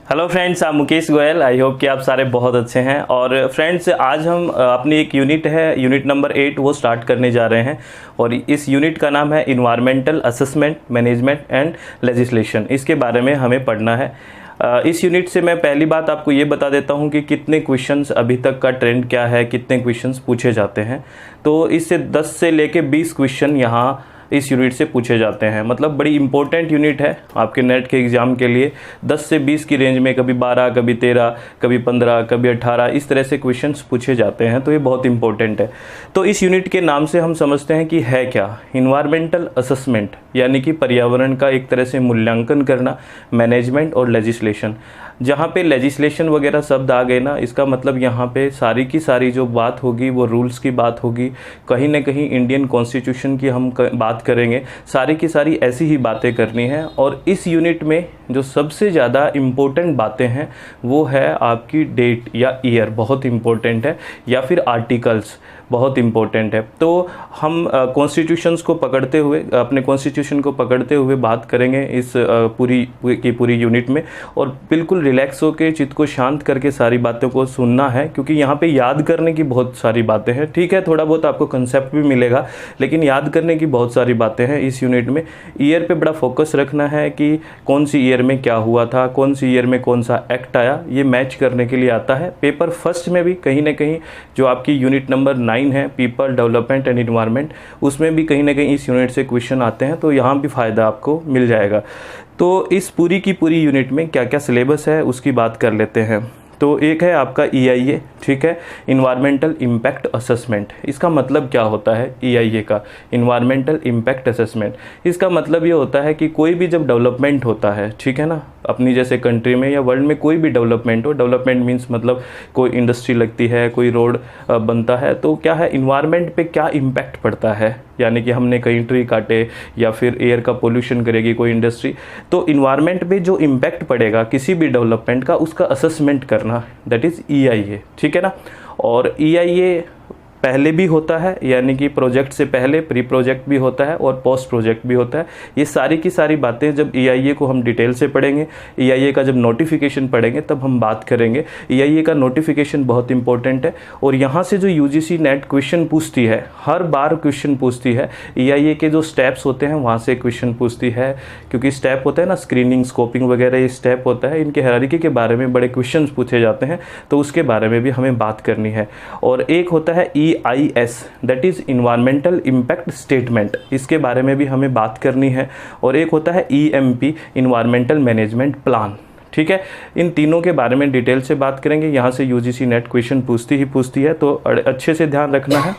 Hello friends, आप Mukesh Goyal. I hope कि आप सारे बहुत अच्छे हैं। और फ्रेंड्स, आज हम अपनी एक यूनिट है, यूनिट नंबर 8 वो स्टार्ट करने जा रहे हैं। और इस यूनिट का नाम है environmental assessment, management and legislation. इसके बारे में हमें पढ़ना है। इस यूनिट से मैं पहली बात आपको ये बता देता हूँ कि कितने क्वेश्चंस अभी तक का ट्रेंड क्या है, कितने क्वेश्चंस पूछे जाते हैं। तो इससे 10 से लेके 20 क्वेश्चन यहाँ इस यूनिट से पूछे जाते हैं। मतलब बड़ी इंपॉर्टेंट यूनिट है आपके नेट के एग्ज़ाम के लिए। 10 से 20 की रेंज में, कभी 12, कभी 13, कभी 15, कभी 18, इस तरह से क्वेश्चंस पूछे जाते हैं। तो ये बहुत इंपॉर्टेंट है। तो इस यूनिट के नाम से हम समझते हैं कि है क्या, इन्वायरमेंटल असेसमेंट, यानी कि पर्यावरण का एक तरह से मूल्यांकन करना, मैनेजमेंट और लेजिस्लेशन। जहाँ पे लेजिस्लेशन वगैरह शब्द आ गए ना, इसका मतलब यहाँ पे सारी की सारी जो बात होगी वो रूल्स की बात होगी। कहीं ना कहीं इंडियन कॉन्स्टिट्यूशन की हम बात करेंगे। सारी की सारी ऐसी ही बातें करनी है। और इस यूनिट में जो सबसे ज़्यादा इम्पोर्टेंट बातें हैं वो है आपकी डेट या ईयर, बहुत इम्पोर्टेंट है, या फिर आर्टिकल्स, बहुत इम्पोर्टेंट है। तो हम कॉन्स्टिट्यूशंस को पकड़ते हुए, अपने कॉन्स्टिट्यूशन को पकड़ते हुए बात करेंगे इस पूरी यूनिट में। और बिल्कुल रिलैक्स होकर, चित्त को शांत करके सारी बातों को सुनना है, क्योंकि यहाँ पे याद करने की बहुत सारी बातें हैं। ठीक है, थोड़ा बहुत आपको कंसेप्ट भी मिलेगा, लेकिन याद करने की बहुत सारी बातें हैं इस यूनिट में। ईयर पे बड़ा फोकस रखना है कि कौन सी ईयर में क्या हुआ था, कौन सी ईयर में कौन सा एक्ट आया, ये मैच करने के लिए आता है। पेपर फर्स्ट में भी कहीं ना कहीं जो आपकी यूनिट नंबर 9 है, पीपल डेवलपमेंट एंड इन्वायरमेंट, उसमें भी कहीं ना कहीं इस यूनिट से क्वेश्चन आते हैं। तो यहाँ भी फ़ायदा आपको मिल जाएगा। तो इस पूरी की पूरी यूनिट में क्या क्या सिलेबस है उसकी बात कर लेते हैं। तो एक है आपका EIA, ठीक है, इन्वायरमेंटल इम्पैक्ट असेसमेंट। इसका मतलब क्या होता है EIA का, इन्वायरमेंटल इम्पैक्ट असेसमेंट? इसका मतलब ये होता है कि कोई भी जब डेवलपमेंट होता है, ठीक है ना, अपनी जैसे कंट्री में या वर्ल्ड में कोई भी डेवलपमेंट हो, डेवलपमेंट मीन्स मतलब कोई इंडस्ट्री लगती है, कोई रोड बनता है, तो क्या है, इन्वायरमेंट पे क्या इम्पैक्ट पड़ता है। यानी कि हमने कहीं ट्री काटे या फिर एयर का पोल्यूशन करेगी कोई इंडस्ट्री, तो इन्वायरमेंट पे जो इम्पैक्ट पड़ेगा किसी भी डेवलपमेंट का, उसका असेसमेंट करना, दैट इज़ EIA, ठीक है ना। और EIA पहले भी होता है, यानी कि प्रोजेक्ट से पहले प्री प्रोजेक्ट भी होता है और पोस्ट प्रोजेक्ट भी होता है। ये सारी की सारी बातें जब EIA को हम डिटेल से पढ़ेंगे, EIA का जब नोटिफिकेशन पढ़ेंगे तब हम बात करेंगे। EIA का नोटिफिकेशन बहुत इंपॉर्टेंट है। और यहाँ से जो UGC नेट क्वेश्चन पूछती है, हर बार क्वेश्चन पूछती है। EIA के जो स्टेप्स होते हैं वहाँ से क्वेश्चन पूछती है, क्योंकि स्टेप होता है ना, स्क्रीनिंग, स्कोपिंग वगैरह, ये स्टेप होता है। इनके हायरार्की के बारे में बड़े क्वेश्चन पूछे जाते हैं, तो उसके बारे में भी हमें बात करनी है। और एक होता है EIS, that is environmental impact statement, इसके बारे में भी हमें बात करनी है। और एक होता है EMP, इन्वायरमेंटल मैनेजमेंट प्लान, ठीक है। इन तीनों के बारे में डिटेल से बात करेंगे। यहाँ से UGC नेट क्वेश्चन पूछती है, तो अच्छे से ध्यान रखना है।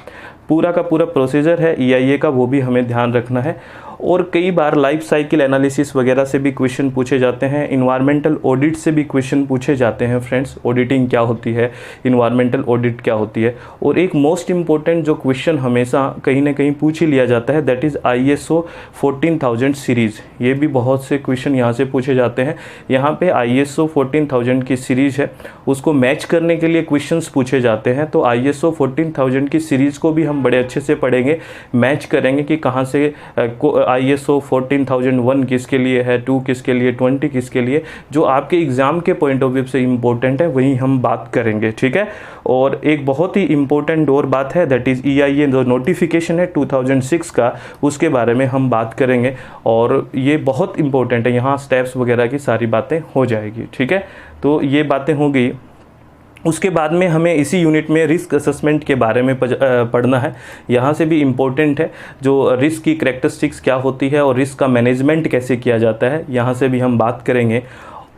पूरा का पूरा प्रोसीजर है EIA का, वो भी हमें ध्यान रखना है। और कई बार लाइफ साइकिल एनालिसिस वगैरह से भी क्वेश्चन पूछे जाते हैं। इन्वायरमेंटल ऑडिट से भी क्वेश्चन पूछे जाते हैं फ्रेंड्स। ऑडिटिंग क्या होती है, इन्वायरमेंटल ऑडिट क्या होती है। और एक मोस्ट इंपॉर्टेंट जो क्वेश्चन हमेशा कहीं ना कहीं पूछ ही लिया जाता है, दैट इज़ ISO 14000 सीरीज़। ये भी बहुत से क्वेश्चन यहाँ से पूछे जाते हैं। यहाँ पे ISO 14000 की सीरीज़ है, उसको मैच करने के लिए क्वेश्चंस पूछे जाते हैं। तो ISO 14000 की सीरीज़ को भी हम बड़े अच्छे से पढ़ेंगे, मैच करेंगे कि कहाँ से ISO 14001 किसके लिए है, 2 किसके लिए, 20 किसके लिए, जो आपके एग्ज़ाम के पॉइंट ऑफ व्यू से इम्पोर्टेंट है, वही हम बात करेंगे, ठीक है। और एक बहुत ही इम्पोर्टेंट और बात है, दैट इज़ EIA जो नोटिफिकेशन है 2006 का, उसके बारे में हम बात करेंगे। और ये बहुत इम्पोर्टेंट है, यहाँ स्टेप्स वगैरह की सारी बातें हो जाएगी, ठीक है। तो ये बातें हो गई। उसके बाद में हमें इसी यूनिट में रिस्क असेसमेंट के बारे में पढ़ना है। यहाँ से भी इम्पोर्टेंट है, जो रिस्क की करैक्टरिस्टिक्स क्या होती है और रिस्क का मैनेजमेंट कैसे किया जाता है, यहाँ से भी हम बात करेंगे।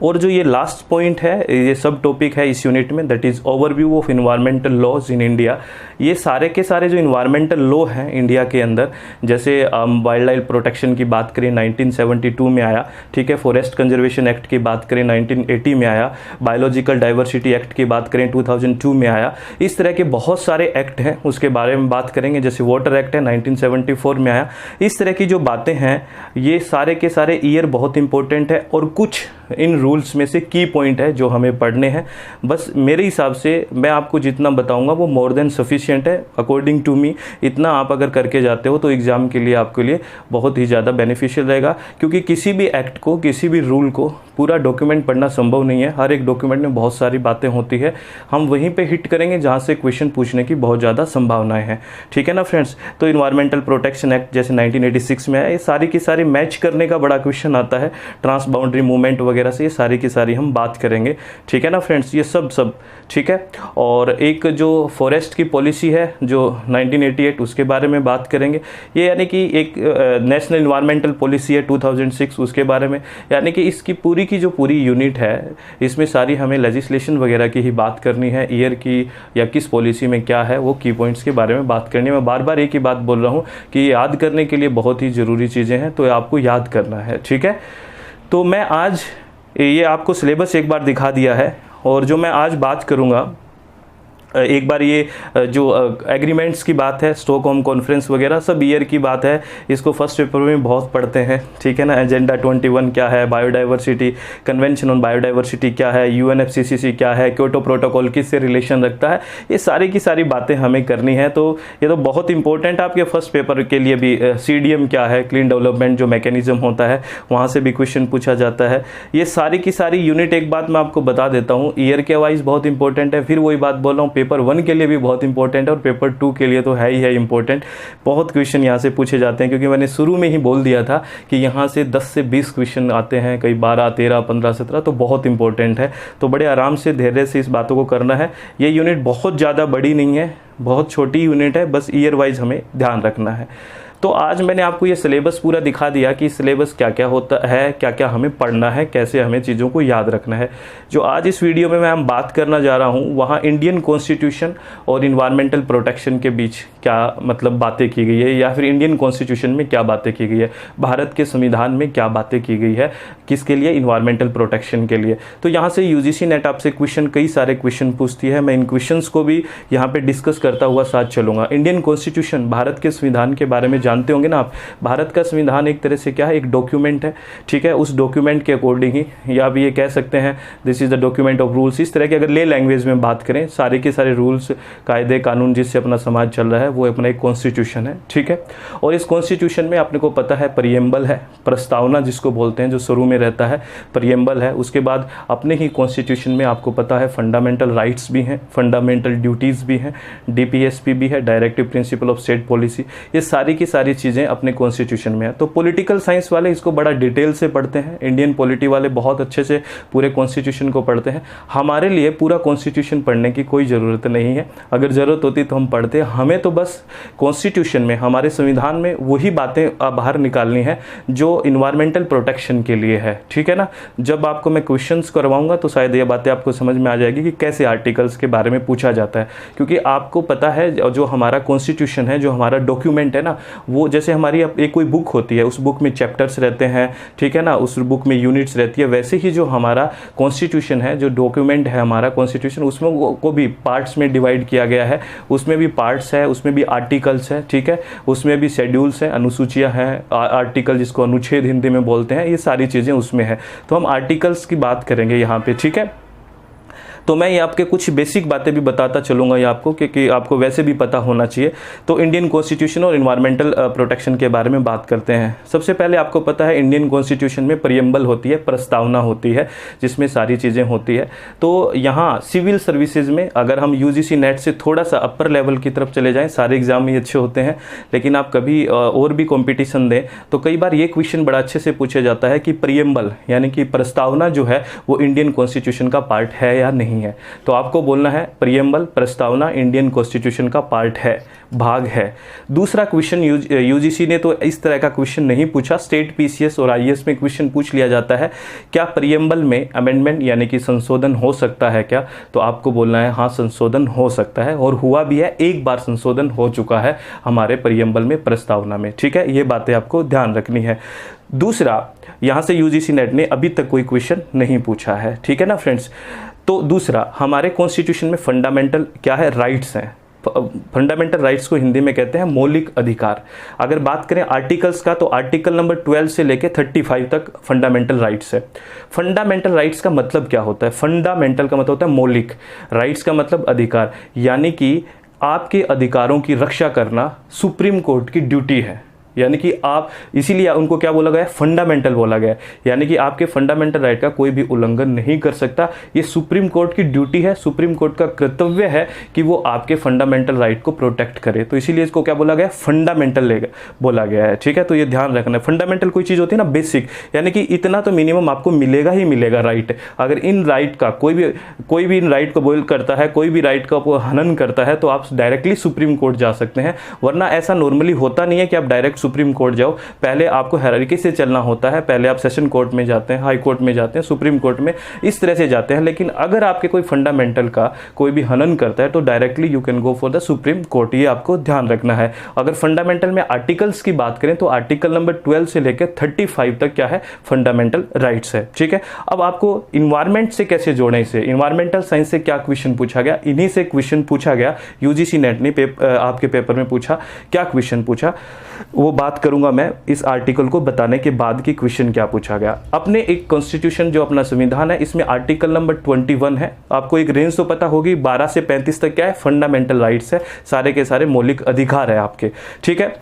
और जो ये लास्ट पॉइंट है, ये सब टॉपिक है इस यूनिट में, that is overview of environmental laws in India. ये सारे के सारे जो इन्वायरमेंटल लॉ हैं इंडिया के अंदर, जैसे वाइल्ड लाइफ प्रोटेक्शन की बात करें 1972 में आया, ठीक है। फॉरेस्ट कंजर्वेशन एक्ट की बात करें 1980 में आया। बायोलॉजिकल डाइवर्सिटी एक्ट की बात करें 2002 में आया। इस तरह के बहुत सारे एक्ट हैं, उसके बारे में बात करेंगे। जैसे वाटर एक्ट है 1974 में आया। इस तरह की जो बातें हैं, ये सारे के सारे ईयर बहुत इंपॉर्टेंट है। और कुछ इन रूल्स में से की पॉइंट है जो हमें पढ़ने हैं। बस मेरे हिसाब से मैं आपको जितना बताऊंगा वो मोर देन सफिशिएंट है, अकॉर्डिंग टू मी। इतना आप अगर करके जाते हो तो एग्ज़ाम के लिए आपके लिए बहुत ही ज़्यादा बेनिफिशियल रहेगा, क्योंकि किसी भी एक्ट को, किसी भी रूल को पूरा डॉक्यूमेंट पढ़ना संभव नहीं है, हर एक डॉक्यूमेंट में बहुत सारी बातें होती है, हम वहीं पे हिट करेंगे जहाँ से क्वेश्चन पूछने की बहुत ज़्यादा संभावनाएं हैं। ठीक है ना फ्रेंड्स। तो इन्वायरमेंटल प्रोटेक्शन एक्ट जैसे 1986 में है, ये सारी की सारी मैच करने का बड़ा क्वेश्चन आता है, ट्रांस बाउंड्री मूवमेंट वगैरह से, ये सारी की सारी हम बात करेंगे। ठीक है ना फ्रेंड्स, ये सब ठीक है। और एक जो फॉरेस्ट की पॉलिसी है जो 1988, उसके बारे में बात करेंगे। ये यानी कि एक नेशनल इन्वायरमेंटल पॉलिसी है 2006, उसके बारे में, यानी कि इसकी पूरी की जो पूरी यूनिट है इसमें सारी हमें लेजिस्लेशन वगैरह की ही बात करनी है, ईयर की या किस पॉलिसी में क्या है वो की पॉइंट्स के बारे में बात करनी है। मैं बार बार एक ही बात बोल रहा हूँ कि ये याद करने के लिए बहुत ही ज़रूरी चीज़ें हैं, तो आपको याद करना है। ठीक है। तो मैं आज ये आपको सिलेबस एक बार दिखा दिया है, और जो मैं आज बात करूँगा एक बार, ये जो एग्रीमेंट्स की बात है, स्टॉकहोम कॉन्फ्रेंस वगैरह सब ईयर की बात है, इसको फर्स्ट पेपर में बहुत पढ़ते हैं। ठीक है ना। एजेंडा 21 क्या है, बायोडाइवर्सिटी, कन्वेंशन ऑन बायोडाइवर्सिटी क्या है, UNFCCC क्या है, क्योटो प्रोटोकॉल किससे रिलेशन रखता है, ये सारी की सारी बातें हमें करनी है। तो ये तो बहुत इंपॉर्टेंट आपके फर्स्ट पेपर के लिए भी। CDM क्या है, क्लीन डेवलपमेंट जो मैकेनिज्म होता है, वहाँ से भी क्वेश्चन पूछा जाता है। ये सारी की सारी यूनिट एक बात मैं आपको बता देता हूँ, ईयर के वाइज बहुत इंपॉर्टेंट है। फिर वही बात बोल रहा हूँ, पेपर 1 के लिए भी बहुत इंपॉर्टेंट है, और पेपर 2 के लिए तो है ही है इंपॉर्टेंट। बहुत क्वेश्चन यहाँ से पूछे जाते हैं, क्योंकि मैंने शुरू में ही बोल दिया था कि यहाँ से 10 से 20 क्वेश्चन आते हैं, कई 12, 13, 15, 17, तो बहुत इंपॉर्टेंट है। तो बड़े आराम से, धैर्य से इस बातों को करना है। ये यूनिट बहुत ज़्यादा बड़ी नहीं है, बहुत छोटी यूनिट है, बस ईयर वाइज हमें ध्यान रखना है। तो आज मैंने आपको ये सिलेबस पूरा दिखा दिया कि सिलेबस क्या क्या होता है, क्या क्या हमें पढ़ना है, कैसे हमें चीज़ों को याद रखना है। जो आज इस वीडियो में मैं बात करना जा रहा हूँ, वहाँ इंडियन कॉन्स्टिट्यूशन और इन्वायरमेंटल प्रोटेक्शन के बीच क्या मतलब बातें की गई है, या फिर इंडियन कॉन्स्टिट्यूशन में क्या बातें की गई है, भारत के संविधान में क्या बातें की गई है, किसके लिए, इन्वायरमेंटल प्रोटेक्शन के लिए। तो यहाँ से UGC नेट आपसे क्वेश्चन, कई सारे क्वेश्चन पूछती है। मैं इन क्वेश्चंस को भी यहाँ पे डिस्कस करता हुआ साथ चलूँगा। इंडियन कॉन्स्टिट्यूशन, भारत के संविधान के बारे में जानते होंगे ना आप। भारत का संविधान एक तरह से क्या है, एक डॉक्यूमेंट है। ठीक है। उस डॉक्यूमेंट के अकॉर्डिंग ही, या आप ये कह सकते हैं this is the document of rules. इस तरह के अगर ले लैंग्वेज में बात करें, सारे के सारे रूल्स, कायदे कानून जिससे अपना समाज चल रहा है, वो अपना एक कॉन्स्टिट्यूशन है। ठीक है। और इस कॉन्स्टिट्यूशन में अपने को पता है प्रियम्बल है, प्रस्तावना जिसको बोलते हैं, जो शुरू में रहता है, प्रियम्बल है। उसके बाद अपने ही कॉन्स्टिट्यूशन में आपको पता है फंडामेंटल राइट्स भी हैं, फंडामेंटल ड्यूटीज़ भी हैं, DPSP भी है, directive principle of state policy. ये सारी की सारी चीज़ें अपने कॉन्स्टिट्यूशन में है। तो पॉलिटिकल साइंस वाले इसको बड़ा डिटेल से पढ़ते हैं, इंडियन पॉलिटी वाले बहुत अच्छे से पूरे कॉन्स्टिट्यूशन को पढ़ते हैं। हमारे लिए पूरा कॉन्स्टिट्यूशन पढ़ने की कोई ज़रूरत नहीं है, अगर ज़रूरत होती तो हम पढ़ते। हमें तो बस कॉन्स्टिट्यूशन में, हमारे संविधान में वही बातें बाहर निकालनी है जो इन्वायरमेंटल प्रोटेक्शन के लिए है। ठीक है ना। जब आपको मैं क्वेश्चंस करवाऊंगा तो शायद ये बातें आपको समझ में आ जाएगी कि कैसे आर्टिकल्स के बारे में पूछा जाता है, क्योंकि आपको पता है जो हमारा कॉन्स्टिट्यूशन है, जो हमारा डॉक्यूमेंट है ना, वो जैसे हमारी एक कोई बुक होती है, उस बुक में चैप्टर्स रहते हैं। ठीक है ना। उस बुक में यूनिट्स रहती है। वैसे ही जो हमारा कॉन्स्टिट्यूशन है, जो डॉक्यूमेंट है हमारा कॉन्स्टिट्यूशन, उसमें को भी पार्ट्स में डिवाइड किया गया है। उसमें भी पार्ट्स है, उसमें भी आर्टिकल्स है। ठीक है। उसमें भी शेड्यूल्स हैं, अनुसूचियाँ हैं, आर्टिकल जिसको अनुच्छेद हिंदी में बोलते हैं, ये सारी चीज़ें उसमें है। तो हम आर्टिकल्स की बात करेंगे यहाँ पे। ठीक है। तो मैं ये आपके कुछ बेसिक बातें भी बताता चलूँगा ये आपको, क्योंकि आपको वैसे भी पता होना चाहिए। तो इंडियन कॉन्स्टिट्यूशन और इन्वायरमेंटल प्रोटेक्शन के बारे में बात करते हैं। सबसे पहले आपको पता है इंडियन कॉन्स्टिट्यूशन में प्रियम्बल होती है, प्रस्तावना होती है, जिसमें सारी चीज़ें होती है। तो यहाँ सिविल सर्विसेज में अगर हम UGC नेट से थोड़ा सा अपर लेवल की तरफ चले जाएँ, सारे एग्जाम ही अच्छे होते हैं, लेकिन आप कभी और भी कॉम्पिटिशन दें तो कई बार ये क्वेश्चन बड़ा अच्छे से पूछा जाता है कि प्रियम्बल यानी कि प्रस्तावना जो है वो इंडियन कॉन्स्टिट्यूशन का पार्ट है या नहीं है। तो आपको बोलना है प्रियम्बल, प्रस्तावना इंडियन कॉन्स्टिट्यूशन का पार्ट है, भाग है। दूसरा क्वेश्चन UGC ने तो इस तरह का क्वेश्चन नहीं पूछा, स्टेट PCS और IAS में क्वेश्चन पूछ लिया जाता है, क्या प्रियम्बल में अमेंडमेंट यानी कि संशोधन हो सकता है क्या? तो आपको बोलना है हाँ, संशोधन हो सकता है, और हुआ भी है, एक बार संशोधन हो चुका है हमारे प्रियम्बल में, प्रस्तावना में। ठीक है। ये बातें आपको ध्यान रखनी है। दूसरा, यहाँ से UGC नेट ने अभी तक कोई क्वेश्चन नहीं पूछा है। ठीक है ना फ्रेंड्स। तो दूसरा, हमारे कॉन्स्टिट्यूशन में फंडामेंटल क्या है, राइट्स हैं। फंडामेंटल राइट्स को हिंदी में कहते हैं मौलिक अधिकार। अगर बात करें आर्टिकल्स का, तो आर्टिकल नंबर 12 से लेकर 35 तक फंडामेंटल राइट्स है। फंडामेंटल राइट्स का मतलब क्या होता है? फंडामेंटल का मतलब होता है मौलिक, राइट्स का मतलब अधिकार, यानी कि आपके अधिकारों की रक्षा करना सुप्रीम कोर्ट की ड्यूटी है। यानी कि आप, इसीलिए उनको क्या बोला गया है, फंडामेंटल बोला गया है। यानी कि आपके फंडामेंटल राइट का कोई भी उल्लंघन नहीं कर सकता। ये सुप्रीम कोर्ट की ड्यूटी है, सुप्रीम कोर्ट का कर्तव्य है कि वो आपके फंडामेंटल राइट को प्रोटेक्ट करे। तो इसीलिए इसको क्या बोला गया है, फंडामेंटल बोला गया है। ठीक है, तो ये ध्यान रखना है। फंडामेंटल कोई चीज़ होती है ना बेसिक, यानी कि इतना तो मिनिमम आपको मिलेगा ही मिलेगा राइट। अगर इन राइट का कोई भी इन राइट को बोल करता है, कोई भी राइट का हनन करता है, तो आप डायरेक्टली सुप्रीम कोर्ट जा सकते हैं। वरना ऐसा नॉर्मली होता नहीं है कि आप डायरेक्ट सुप्रीम कोर्ट जाओ, पहले आपको हायरार्की से चलना होता है। पहले आप सेशन कोर्ट में जाते हैं, हाई कोर्ट में जाते हैं, सुप्रीम कोर्ट में, इस तरह से जाते हैं। लेकिन अगर आपके कोई फंडामेंटल का कोई भी हनन करता है तो directly you can go for the supreme court. ये आपको ध्यान रखना है। अगर फंडामेंटल में आर्टिकल्स की बात करें तो आर्टिकल नंबर 12 से लेकर 35 तक क्या है, फंडामेंटल राइट्स है। ठीक है, अब आपको इन्वायरमेंट से कैसे जोड़ें इसे, इन्वायरमेंटल साइंस से क्या क्वेश्चन पूछा गया, इन्हीं से क्वेश्चन पूछा गया। यूजीसी नेट ने आपके पेपर में पूछा, क्या क्वेश्चन पूछा वो बात करूंगा मैं इस आर्टिकल को बताने के बाद कि क्वेश्चन क्या पूछा गया। अपने एक कॉन्स्टिट्यूशन जो अपना संविधान है, इसमें आर्टिकल नंबर 21 है। आपको एक रेंज तो पता होगी, 12 से 35 तक क्या है, फंडामेंटल राइट्स है, सारे के सारे मौलिक अधिकार है आपके। ठीक है,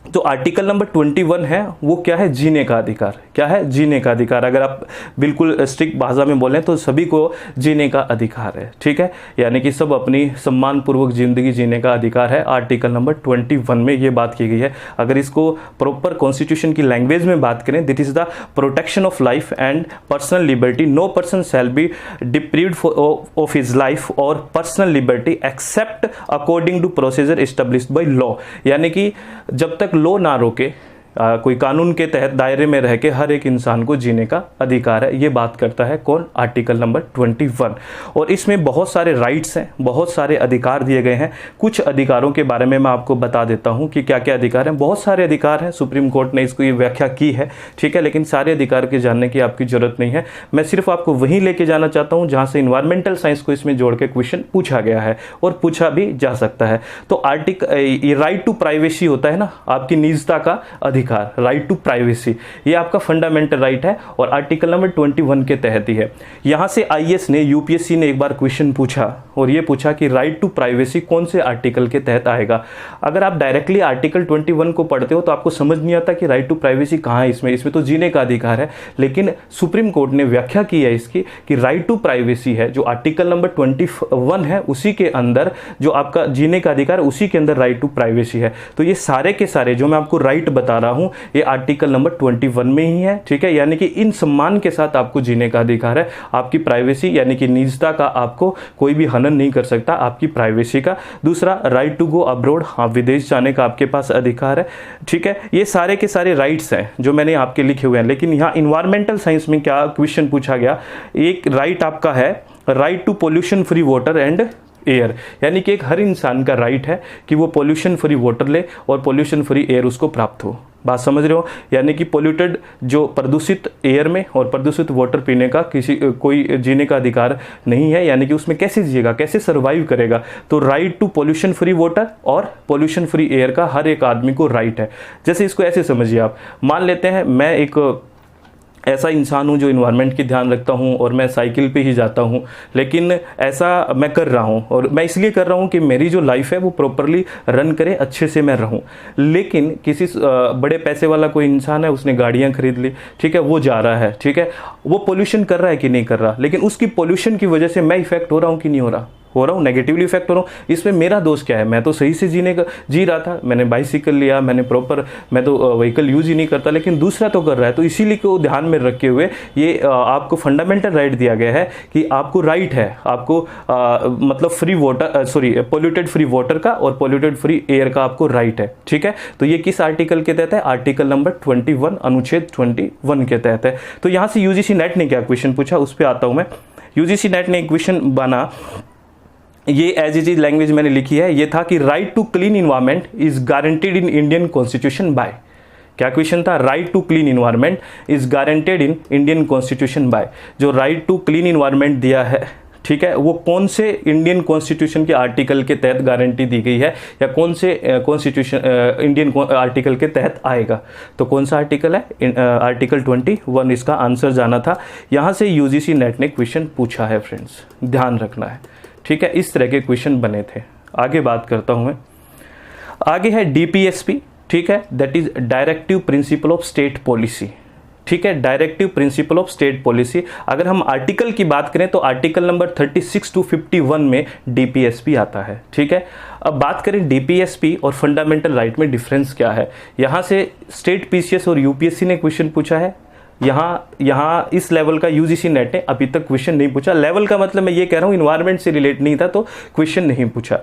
तो आर्टिकल नंबर 21 है, वो क्या है, जीने का अधिकार। क्या है, जीने का अधिकार। अगर आप बिल्कुल स्ट्रिक्ट भाषा में बोलें तो सभी को जीने का अधिकार है। ठीक है, यानी कि सब अपनी सम्मानपूर्वक जिंदगी जीने का अधिकार है। आर्टिकल नंबर 21 में ये बात की गई है। अगर इसको प्रॉपर कॉन्स्टिट्यूशन की लैंग्वेज में बात करें, this is the protection of life and personal liberty. No person shall be deprived of his life और personal liberty except according to procedure established by law. यानी कि जब तक लॉ ना रोके, कोई कानून के तहत दायरे में रह के हर एक इंसान को जीने का अधिकार है। ये बात करता है कौन, आर्टिकल नंबर 21। और इसमें बहुत सारे राइट्स हैं, बहुत सारे अधिकार दिए गए हैं। कुछ अधिकारों के बारे में मैं आपको बता देता हूं कि क्या क्या अधिकार हैं। बहुत सारे अधिकार हैं, सुप्रीम कोर्ट ने इसको ये व्याख्या की है। ठीक है, लेकिन सारे अधिकार के जानने की आपकी जरूरत नहीं है। मैं सिर्फ आपको वहीं लेके जाना चाहता हूं जहां से इन्वायरमेंटल साइंस को इसमें जोड़ के क्वेश्चन पूछा गया है और पूछा भी जा सकता है। तो आर्टिकल राइट टू प्राइवेसी होता है ना, आपकी निजता का अधिकार, राइट टू प्राइवेसी, ये आपका फंडामेंटल राइट है और आर्टिकल नंबर 21 के तहत ही है। यहां से आईएएस ने, यूपीएससी ने एक बार क्वेश्चन पूछा और ये पूछा कि राइट टू प्राइवेसी कौन से आर्टिकल के तहत आएगा। अगर आप डायरेक्टली आर्टिकल 21 को पढ़ते हो तो आपको समझ नहीं आता कि राइट टू प्राइवेसी कहां है इसमें तो जीने का अधिकार है। लेकिन सुप्रीम कोर्ट ने व्याख्या की है इसकी कि राइट टू प्राइवेसी है, जो आर्टिकल नंबर 21 है उसी के अंदर जो आपका जीने का अधिकार है, उसी के अंदर राइट टू प्राइवेसी है। तो ये सारे के सारे जो मैं आपको राइट बता रहा हूं, ये आर्टिकल नंबर 21 में ही है। ठीक है, यानी कि इन सम्मान के साथ आपको जीने का अधिकार है। आपकी प्राइवेसी यानी कि निजता का आपको कोई भी हनन नहीं कर सकता, आपकी प्राइवेसी का। दूसरा, राइट टू गो अब्रॉड, हाँ विदेश जाने का आपके पास अधिकार है। ठीक है, ये सारे के सारे राइट्स हैं जो मैंने आपके लिखे हुए हैं। लेकिन यहाँ इन्वायरमेंटल साइंस में क्या क्वेश्चन पूछा गया, एक राइट आपका है, right to pollution free water and air. यानी कि एक हर इंसान का राइट है कि वो पोल्यूशन फ्री वाटर ले और पोल्यूशन फ्री एयर उसको प्राप्त हो। बात समझ रहे हो, यानी कि पोल्यूटेड, जो प्रदूषित एयर में और प्रदूषित वाटर पीने का कोई जीने का अधिकार नहीं है। यानी कि उसमें कैसे जिएगा, कैसे सर्वाइव करेगा। तो right to pollution free water और पोल्यूशन फ्री एयर का हर एक आदमी को राइट है। जैसे इसको ऐसे समझिए आप, मान लेते हैं मैं एक ऐसा इंसान हूं जो इन्वायरमेंट की ध्यान रखता हूं और मैं साइकिल पे ही जाता हूं, लेकिन ऐसा मैं कर रहा हूं और मैं इसलिए कर रहा हूं कि मेरी जो लाइफ है वो प्रॉपरली रन करे, अच्छे से मैं रहूं। लेकिन किसी बड़े पैसे वाला कोई इंसान है, उसने गाड़ियां खरीद ली, ठीक है, वो जा रहा है, ठीक है, वो पोल्यूशन कर रहा है कि नहीं कर रहा, लेकिन उसकी पोल्यूशन की वजह से मैं इफेक्ट हो रहा हूं कि नहीं हो रहा हूँ, नेगेटिवली इफेक्ट हो रहा हूँ। इसमें मेरा दोष क्या है, मैं तो सही से जी रहा था, मैंने बाइसिकल लिया, मैं तो व्हीकल यूज ही नहीं करता, लेकिन दूसरा तो कर रहा है। तो इसीलिए को ध्यान में रखे हुए ये आपको फंडामेंटल राइट दिया गया है कि आपको राइट है, आपको मतलब free water, polluted free water का और पोल्यूटेड फ्री एयर का आपको राइट है। ठीक है, तो ये किस आर्टिकल के तहत है, आर्टिकल नंबर 21 अनुच्छेद 21 के तहत है। तो यहाँ से यूजीसी नेट ने क्या क्वेश्चन पूछा, उस पर आता हूँ मैं। यूजीसी नेट ने एक क्वेश्चन बना, ये एज इट इज लैंग्वेज मैंने लिखी है, ये था कि right to clean environment is guaranteed in Indian constitution by. क्या क्वेश्चन था, right to clean environment is guaranteed in Indian constitution by. जो राइट टू क्लीन इन्वायरमेंट दिया है, ठीक है, वो कौन से इंडियन कॉन्स्टिट्यूशन के आर्टिकल के तहत गारंटी दी गई है, या कौन से कॉन्स्टिट्यूशन इंडियन आर्टिकल के तहत आएगा। तो कौन सा आर्टिकल है, आर्टिकल 21 इसका आंसर जाना था। यहाँ से यूजीसी नेट ने क्वेश्चन पूछा है फ्रेंड्स, ध्यान रखना है। ठीक है, इस तरह के क्वेश्चन बने थे। आगे बात करता हूं मैं, आगे है डीपीएसपी, ठीक है, that is directive principle of state policy. ठीक है, directive principle of state policy. अगर हम आर्टिकल की बात करें तो आर्टिकल नंबर 36 टू 51 में डीपीएसपी आता है। ठीक है, अब बात करें डीपीएसपी और फंडामेंटल राइट में डिफरेंस क्या है। यहां से स्टेट पीसीएस और यूपीएससी ने क्वेश्चन पूछा है, यहाँ इस लेवल का यूजीसी नेट ने अभी तक क्वेश्चन नहीं पूछा। लेवल का मतलब मैं ये कह रहा हूँ इन्वायरमेंट से रिलेट नहीं था तो क्वेश्चन नहीं पूछा,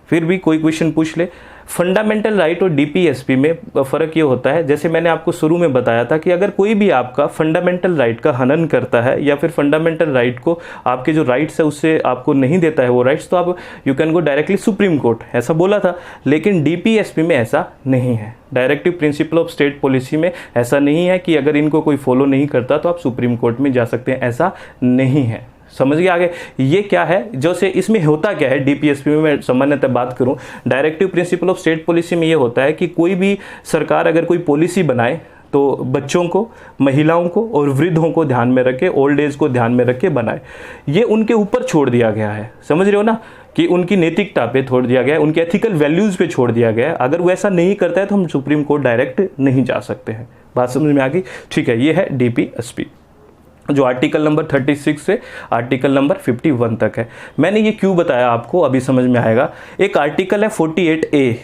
फिर भी कोई क्वेश्चन पूछ ले। फंडामेंटल राइट और डीपीएसपी में फ़र्क ये होता है, जैसे मैंने आपको शुरू में बताया था कि अगर कोई भी आपका फंडामेंटल राइट का हनन करता है या फिर फंडामेंटल राइट को आपके जो राइट्स है उससे आपको नहीं देता है वो राइट्स, तो आप you can go directly supreme court, ऐसा बोला था। लेकिन डीपीएसपी में ऐसा नहीं है, directive principle of state policy में ऐसा नहीं है कि अगर इनको कोई फॉलो नहीं करता तो आप सुप्रीम कोर्ट में जा सकते हैं, ऐसा नहीं है। समझ गए आगे ये क्या है, जो से इसमें होता क्या है। डीपीएसपी में मैं सामान्यतः बात करूं, directive principle of state policy में ये होता है कि कोई भी सरकार अगर कोई पॉलिसी बनाए तो बच्चों को, महिलाओं को और वृद्धों को ध्यान में रखे, ओल्ड एज को ध्यान में रख के बनाए। ये उनके ऊपर छोड़ दिया गया है, समझ रहे हो ना, कि उनकी नैतिकता पे छोड़ दिया गया है, उनके एथिकल वैल्यूज पे छोड़ दिया गया है। अगर वो ऐसा नहीं करता है तो हम सुप्रीम कोर्ट डायरेक्ट नहीं जा सकते हैं। बात समझ में आ गई? ठीक है, ये है डीपीएसपी जो आर्टिकल नंबर 36 से आर्टिकल नंबर 51 तक है। मैंने ये क्यों बताया आपको, अभी समझ में आएगा। एक आर्टिकल है 48A,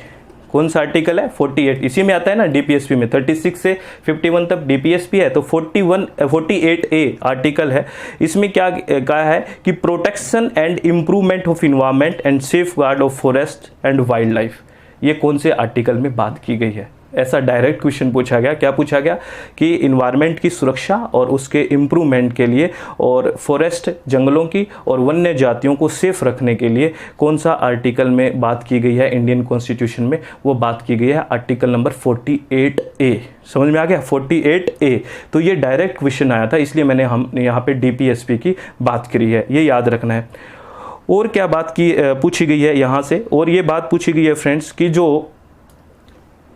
कौन सा आर्टिकल है? 48, इसी में आता है ना डीपीएसपी में। 36 से 51 तक डीपीएसपी है, तो 48A आर्टिकल है। इसमें क्या कहा है कि protection and improvement of environment and safe guard of forest and wild life, ये कौन से आर्टिकल में बात की गई है। ऐसा डायरेक्ट क्वेश्चन पूछा गया। क्या पूछा गया कि इन्वायरमेंट की सुरक्षा और उसके इम्प्रूवमेंट के लिए और फॉरेस्ट, जंगलों की और वन्य जातियों को सेफ रखने के लिए कौन सा आर्टिकल में बात की गई है इंडियन कॉन्स्टिट्यूशन में, वो बात की गई है आर्टिकल नंबर 48A। समझ में आ गया? 48A। तो ये डायरेक्ट क्वेश्चन आया था, इसलिए मैंने हम यहाँ पे डीपीएसपी की बात करी है, ये याद रखना है। और क्या बात की पूछी गई है यहाँ से, और ये बात पूछी गई है फ्रेंड्स कि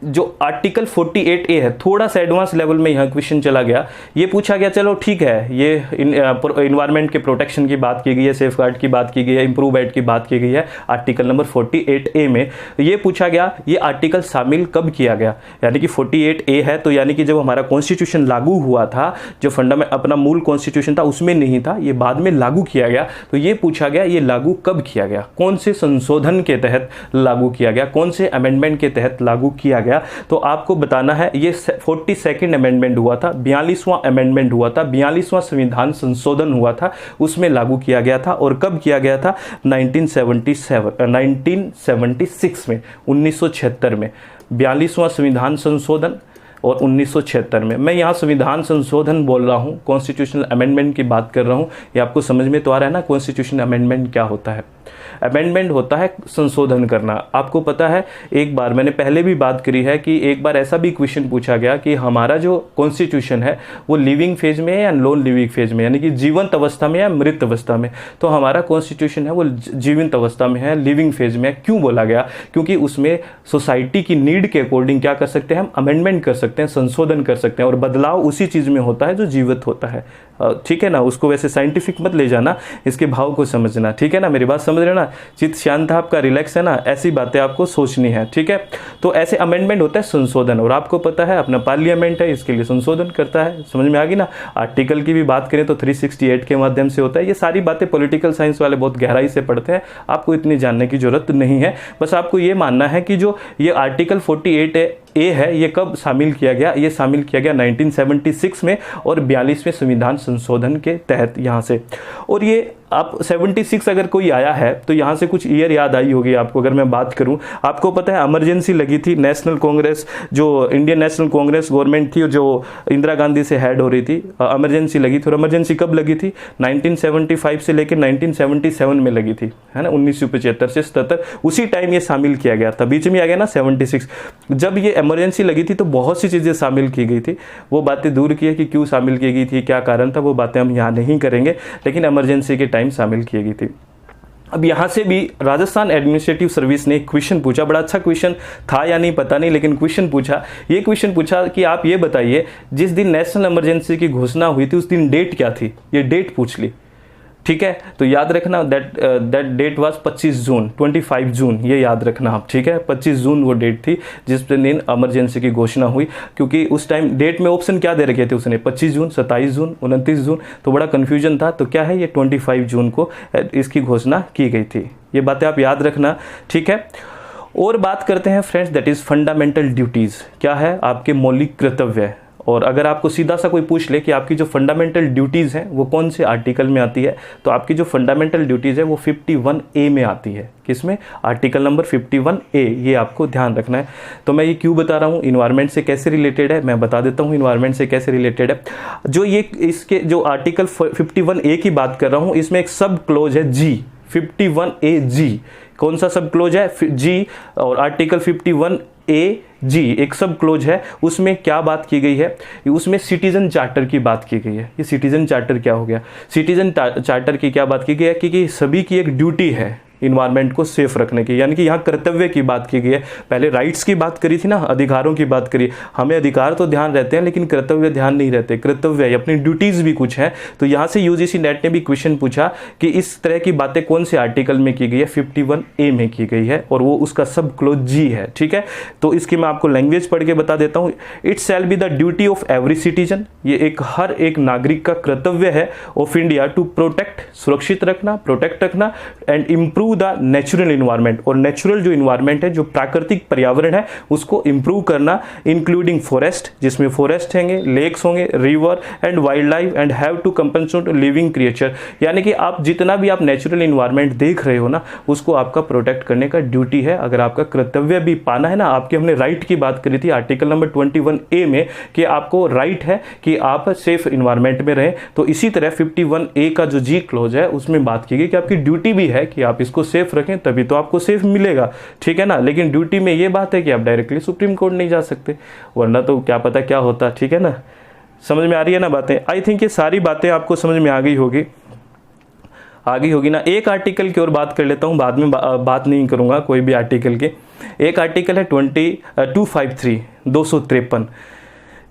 जो आर्टिकल 48A है, थोड़ा सा एडवांस लेवल में यहाँ क्वेश्चन चला गया। ये पूछा गया, चलो ठीक है, ये इन्वायरमेंट के प्रोटेक्शन की बात की गई है, सेफ गार्ड की बात की गई है, इम्प्रूवमेंट की बात की गई है आर्टिकल नंबर 48A में। ये पूछा गया ये आर्टिकल शामिल कब किया गया, यानी कि 48A है तो यानी कि जब हमारा कॉन्स्टिट्यूशन लागू हुआ था, जो फंडामेंट अपना मूल कॉन्स्टिट्यूशन था उसमें नहीं था, ये बाद में लागू किया गया। तो ये पूछा गया ये लागू कब किया गया, कौन से संशोधन के तहत लागू किया गया, कौन से अमेंडमेंट के तहत लागू किया गया। तो आपको बताना है ये 42nd अमेंडमेंट हुआ था, 42वां अमेंडमेंट हुआ था, 42वां संविधान संशोधन हुआ था, उसमें लागू किया गया था। और कब किया गया था? 1976 में, 1976 में 42वां संविधान संशोधन और 1976 में। मैं यहाँ संविधान संशोधन बोल रहा हूँ, कॉन्स्टिट्यूशनल अमेंडमेंट की बात कर रहा हूँ। ये आपको समझ में तो आ रहा है ना, कॉन्स्टिट्यूशनल अमेंडमेंट क्या होता है। अमेंडमेंट होता है संशोधन करना। आपको पता है एक बार मैंने पहले भी बात करी है कि एक बार ऐसा भी क्वेश्चन पूछा गया कि हमारा जो कॉन्स्टिट्यूशन है वो लिविंग फेज में है या नॉन लिविंग फेज में, यानी कि जीवंत अवस्था में या मृत अवस्था में। तो हमारा कॉन्स्टिट्यूशन है वो जीवंत अवस्था में है, लिविंग फेज में है। क्यों बोला गया? क्योंकि उसमें सोसाइटी की नीड के अकॉर्डिंग क्या कर सकते हैं हम, अमेंडमेंट कर सकते हैं, संशोधन कर सकते हैं। और बदलाव उसी चीज में होता है जो जीवित होता है, ठीक है ना। उसको वैसे साइंटिफिक मत ले जाना, इसके भाव को समझना, ठीक है ना। मेरी बात समझ रहे ना, चित्त शांत है आपका, रिलैक्स है ना, ऐसी बातें आपको सोचनी है, ठीक है। तो ऐसे अमेंडमेंट होता है संशोधन, और आपको पता है अपना पार्लियामेंट है इसके लिए संशोधन करता है। समझ में आ गई ना। आर्टिकल की भी बात करें तो 368 के माध्यम से होता है। ये सारी बातें पॉलिटिकल साइंस वाले बहुत गहराई से पढ़ते हैं, आपको इतनी जानने की जरूरत नहीं है। बस आपको ये मानना है कि जो ये आर्टिकल 48A है ये कब शामिल किया गया? ये शामिल किया गया 1976 में और 42वें संविधान संशोधन के तहत यहाँ से। और ये आप 76 अगर कोई आया है तो यहाँ से कुछ ईयर याद आई होगी आपको। अगर मैं बात करूँ, आपको पता है इमरजेंसी लगी थी, नेशनल कांग्रेस जो इंडियन नेशनल कांग्रेस गवर्नमेंट थी जो इंदिरा गांधी से हेड हो रही थी, इमरजेंसी लगी थी। और इमरजेंसी कब लगी थी? 1975 से लेकर 1977 में लगी थी, है ना, 1975 से 77, उसी टाइम ये शामिल किया गया था। बीच में आ गया ना 76। जब ये इमरजेंसी लगी थी तो बहुत सी चीज़ें शामिल की गई थी, वो बातें दूर की है कि क्यों शामिल की गई थी, क्या कारण था, वो बातें हम यहाँ नहीं करेंगे, लेकिन इमरजेंसी के टाइम शामिल की गई थी। अब यहाँ से भी राजस्थान एडमिनिस्ट्रेटिव सर्विस ने एक क्वेश्चन पूछा, बड़ा अच्छा क्वेश्चन था या नहीं पता नहीं, लेकिन क्वेश्चन पूछा। ये क्वेश्चन पूछा कि आप ये बताइए जिस दिन नेशनल इमरजेंसी की घोषणा हुई थी उस दिन डेट क्या थी, ये डेट पूछ ली। ठीक है। तो याद रखना दैट डेट वाज 25 जून, 25 जून, ये याद रखना आप, ठीक है। 25 जून वो डेट थी जिस दिन इमरजेंसी की घोषणा हुई, क्योंकि उस टाइम डेट में ऑप्शन क्या दे रखे थे उसने, 25 जून, 27 जून, 29 जून, तो बड़ा कन्फ्यूजन था। तो क्या है, ये 25 जून को इसकी घोषणा की गई थी। ये बातें आप याद रखना, ठीक है। और बात करते हैं friends, that is fundamental duties. क्या है, आपके मौलिक कर्तव्य। और अगर आपको सीधा सा कोई पूछ ले कि आपकी जो फंडामेंटल ड्यूटीज़ हैं वो कौन से आर्टिकल में आती है, तो आपकी जो फंडामेंटल ड्यूटीज़ है वो 51A में आती है। किसमें, आर्टिकल नंबर 51A, ये आपको ध्यान रखना है। तो मैं ये क्यों बता रहा हूँ, इन्वायरमेंट से कैसे रिलेटेड है, मैं बता देता हूँ इन्वायरमेंट से कैसे रिलेटेड है। जो ये इसके जो आर्टिकल 51A की बात कर रहा हूँ, इसमें एक सब क्लोज है जी, 51AG। कौन सा सब क्लोज है, जी। और आर्टिकल 51AG एक सब क्लोज है। उसमें क्या बात की गई है, उसमें सिटीजन चार्टर की बात की गई है। ये सिटीजन चार्टर क्या हो गया, सिटीजन चार्टर की क्या बात की गई है कि सभी की एक ड्यूटी है इन्वायरमेंट को सेफ रखने की, यानी कि यहाँ कर्तव्य की बात की गई है। पहले राइट्स की बात करी थी ना, अधिकारों की बात करी। हमें अधिकार तो ध्यान रहते हैं लेकिन कर्तव्य ध्यान नहीं रहते। कर्तव्य अपनी ड्यूटीज भी कुछ है। तो यहाँ से यूजीसी नेट ने भी क्वेश्चन पूछा कि इस तरह की बातें कौन से आर्टिकल में की गई है, 51A में की गई है, और वो उसका सब क्लोज जी है, ठीक है। तो इसकी मैं आपको लैंग्वेज पढ़ के बता देता हूँ। It shall be the duty of every citizen, ये एक हर एक नागरिक का कर्तव्य है ऑफ इंडिया टू प्रोटेक्ट, सुरक्षित रखना, प्रोटेक्ट रखना, and improve the natural environment, और नेचुरल जो इन्वायरमेंट है, जो प्राकृतिक पर्यावरण है, उसको इंप्रूव करना, इंक्लूडिंग फॉरेस्ट, जिसमें फॉरेस्ट होंगे, लेक्स होंगे, river and wildlife, and have to compensate living creature. यानी कि आप जितना भी आप नेचुरल इन्वायरमेंट देख रहे हो ना, उसको आपका प्रोटेक्ट करने का ड्यूटी है। अगर आपका कर्तव्य भी पाना है ना, आपके हमने राइट की बात करी थी आर्टिकल नंबर 21A में कि आपको राइट है कि आप सेफ इन्वायरमेंट में रहें। तो इसी तरह 51A का जो जी क्लोज है उसमें बात की गई कि आपकी ड्यूटी भी है कि आप इसको सेफ रखें, तभी तो आपको सेफ मिलेगा, ठीक है ना। लेकिन ड्यूटी में ये बात है कि आप डायरेक्टली सुप्रीम कोर्ट नहीं जा सकते, वरना तो क्या पता क्या होता, ठीक है ना। समझ में आ रही है ना बातें। आई थिंक ये सारी बातें आपको समझ में आ गई होगी ना। एक आर्टिकल की और बात कर लेता हूँ, बाद में बात नहीं करूँगा कोई भी आर्टिकल के। एक आर्टिकल है 253, 253।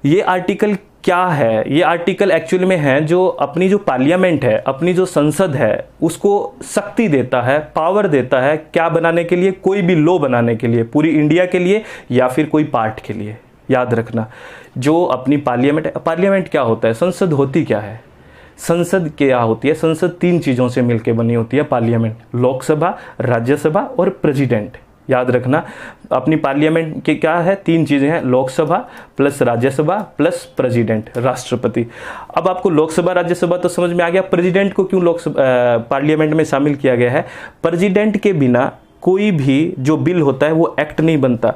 ये आर्टिकल क्या है, ये आर्टिकल एक्चुअली में है जो अपनी जो पार्लियामेंट है, अपनी जो संसद है, उसको शक्ति देता है, पावर देता है, क्या बनाने के लिए, कोई भी लॉ बनाने के लिए, पूरी इंडिया के लिए या फिर कोई पार्ट के लिए। याद रखना, जो अपनी पार्लियामेंट क्या होता है, संसद होती क्या है, संसद क्या होती है, संसद 3 चीज़ों से मिलकर बनी होती है पार्लियामेंट, लोकसभा, राज्यसभा और प्रेसिडेंट। याद रखना, अपनी पार्लियामेंट के क्या है, 3 चीज़ें हैं, Lok Sabha plus Rajya Sabha plus president, राष्ट्रपति। अब आपको लोकसभा राज्यसभा तो समझ में आ गया, प्रेसिडेंट को क्यों पार्लियामेंट में शामिल किया गया है। प्रेसिडेंट के बिना कोई भी जो बिल होता है वो एक्ट नहीं बनता।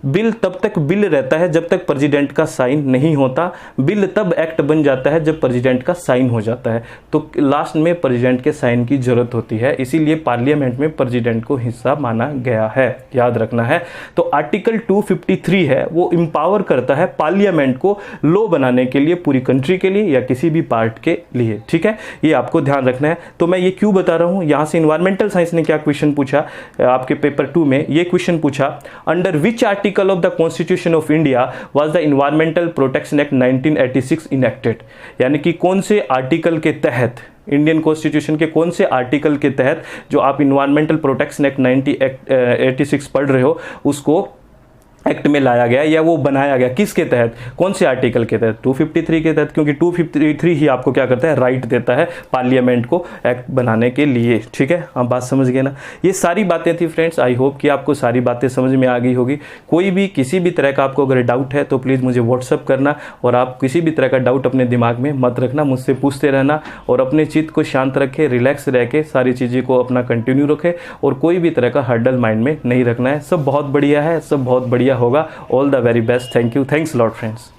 बिल तब तक बिल रहता है जब तक प्रेसिडेंट का साइन नहीं होता। बिल तब एक्ट बन जाता है जब प्रेसिडेंट का साइन हो जाता है। तो लास्ट में प्रेसिडेंट के साइन की जरूरत होती है, इसीलिए पार्लियामेंट में प्रेसिडेंट को हिस्सा माना गया है। याद रखना है। तो आर्टिकल 253 है, वो इंपावर करता है पार्लियामेंट को लॉ बनाने के लिए, पूरी कंट्री के लिए या किसी भी पार्ट के लिए, ठीक है। ये आपको ध्यान रखना है। तो मैं ये क्यों बता रहा हूँ, यहाँ से इन्वायरमेंटल साइंस ने क्या क्वेश्चन पूछा आपके पेपर 2 में, ये क्वेश्चन पूछा, under which article of the Constitution of India was the Environmental Protection Act 1986 enacted। यानी कि कौन से आर्टिकल के तहत, इंडियन कॉन्स्टिट्यूशन के कौन से आर्टिकल के तहत जो आप इन्वायरमेंटल प्रोटेक्शन एक्ट 1986 पढ़ रहे हो उसको एक्ट में लाया गया या वो बनाया गया, किसके तहत, कौन से आर्टिकल के तहत, 253 के तहत, क्योंकि 253 ही आपको क्या करता है, राइट देता है पार्लियामेंट को एक्ट बनाने के लिए, ठीक है। आप बात समझ गए ना। ये सारी बातें थी फ्रेंड्स, आई होप कि आपको सारी बातें समझ में आ गई होगी। कोई भी किसी भी तरह का आपको अगर डाउट है तो प्लीज़ मुझे व्हाट्सअप करना, और आप किसी भी तरह का डाउट अपने दिमाग में मत रखना, मुझसे पूछते रहना, और अपने चित्त को शांत रखें, रिलैक्स रह के सारी चीज़ें को अपना कंटिन्यू रखें, और कोई भी तरह का हर्डल माइंड में नहीं रखना है। सब बहुत बढ़िया है, सब बहुत बढ़िया होगा। All the very best. Thank you, thanks lot friends.